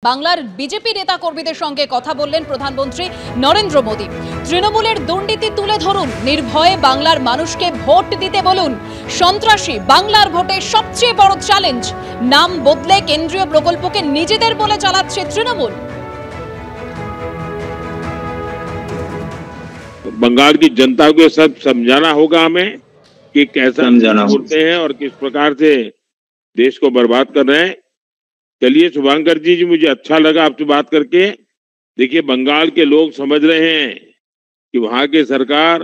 বাংলার বিজেপি নেতা কর্মীদের সঙ্গে কথা বললেন প্রধানমন্ত্রী নরেন্দ্র মোদী। তৃণমূলের দুর্নীতি তুলে ধরুন, নির্ভয়ে বাংলার মানুষকে ভোট দিতে বলুন। সন্ত্রাসী বাংলার ভোটে সবচেয়ে বড় চ্যালেঞ্জ। নাম বদলে কেন্দ্রীয় প্রকল্পকে নিজেদের বলে চালাচ্ছে তৃণমূল। बंगाल की जनता को सब समझाना होगा हमें कि कैसा बोलते हैं और किस प्रकार से देश को बर्बाद कर रहे हैं। चलिए शुभांकर जी, मुझे अच्छा लगा आपसे बात करके। देखिए, बंगाल के लोग समझ रहे हैं कि वहां की सरकार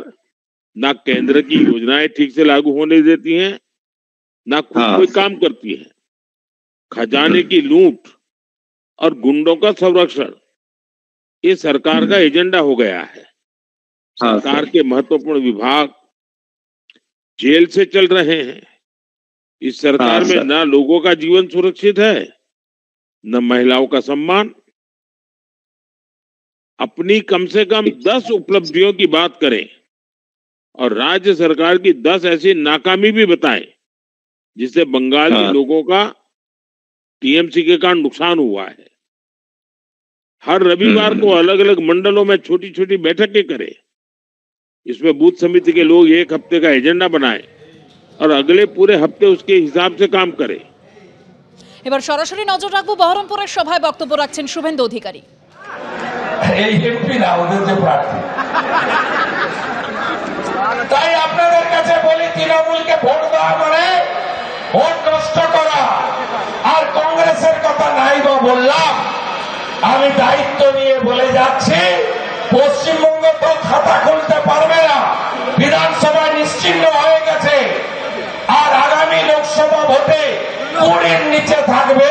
ना केंद्र की योजनाएं ठीक से लागू होने देती हैं, ना कोई काम करती है। खजाने की लूट और गुंडों का संरक्षण ये सरकार का एजेंडा हो गया है। सरकार के महत्वपूर्ण विभाग जेल से चल रहे हैं। इस सरकार में न लोगों का जीवन सुरक्षित है, न महिलाओं का सम्मान। अपनी कम से कम 10 उपलब्धियों की बात करें और राज्य सरकार की 10 ऐसी नाकामी भी बताएं जिससे बंगाल के लोगों का टीएमसी के कारण नुकसान हुआ है। हर रविवार को अलग अलग मंडलों में छोटी छोटी बैठकें करें। इसमें बूथ समिति के लोग एक हफ्ते का एजेंडा बनाएं और अगले पूरे हफ्ते उसके हिसाब से काम करें। এবার সরাসরি নজর রাখবো বহরমপুরের সভায় বক্তব্য রাখছেন শুভেন্দু অধিকারী। এই এমপি না, ওদের যে প্রার্থী। তাই আপনাদের কাছে বলি, তৃণমূলকে ভোট দেওয়া মানে ভোট নষ্ট করা। আর কংগ্রেসের কথা নাই বা বললাম, আমি দায়িত্ব নিয়ে বলে যাচ্ছি, পশ্চিমবঙ্গ তো খাতা খুলতে পারবে না। বিধানসভা নিশ্চিহ্ন হয়ে গেছে। আর আগামী লোকসভা ভোটে 20-র নিচে থাকবে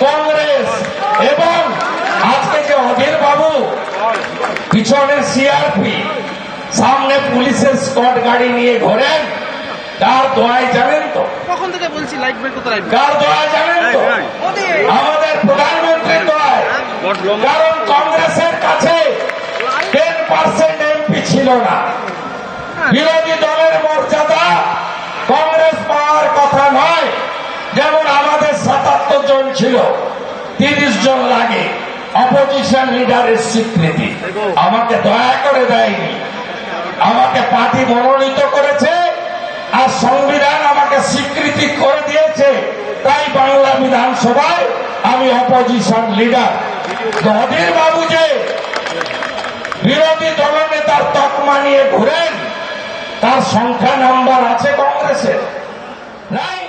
কংগ্রেস। এবং আজকে যে অধীর বাবু, পিছনে সিআরপি, সামনে পুলিশের স্কোয়াড গাড়ি নিয়ে ঘোরেন, কার দোয়ায় জানেন তো? কখন থেকে বলছি লাইট বের করতে, কার দোয়ায় জানেন তো? আমাদের প্রধানমন্ত্রীর দোয়ায়। কারণ কংগ্রেসের কাছে 10% এমপি ছিল না। বিরোধী দলের মর্যাদা কংগ্রেস পাওয়ার কথা নয়। যেমন আমাদের 77 জন ছিল, 30 জন লাগে অপোজিশন লিডারের স্বীকৃতি। আমাকে দয়া করে দেয়নি, আমাকে পার্টি মনোনীত করেছে আর সংবিধান আমাকে স্বীকৃতি করে দিয়েছে। তাই বাংলা বিধানসভায় আমি অপোজিশন লিডার। অধীর বাবু যে বিরোধী দলনেতার তকমা নিয়ে ঘুরেন, তার সংখ্যা নাম্বার আছে কংগ্রেসের নাই।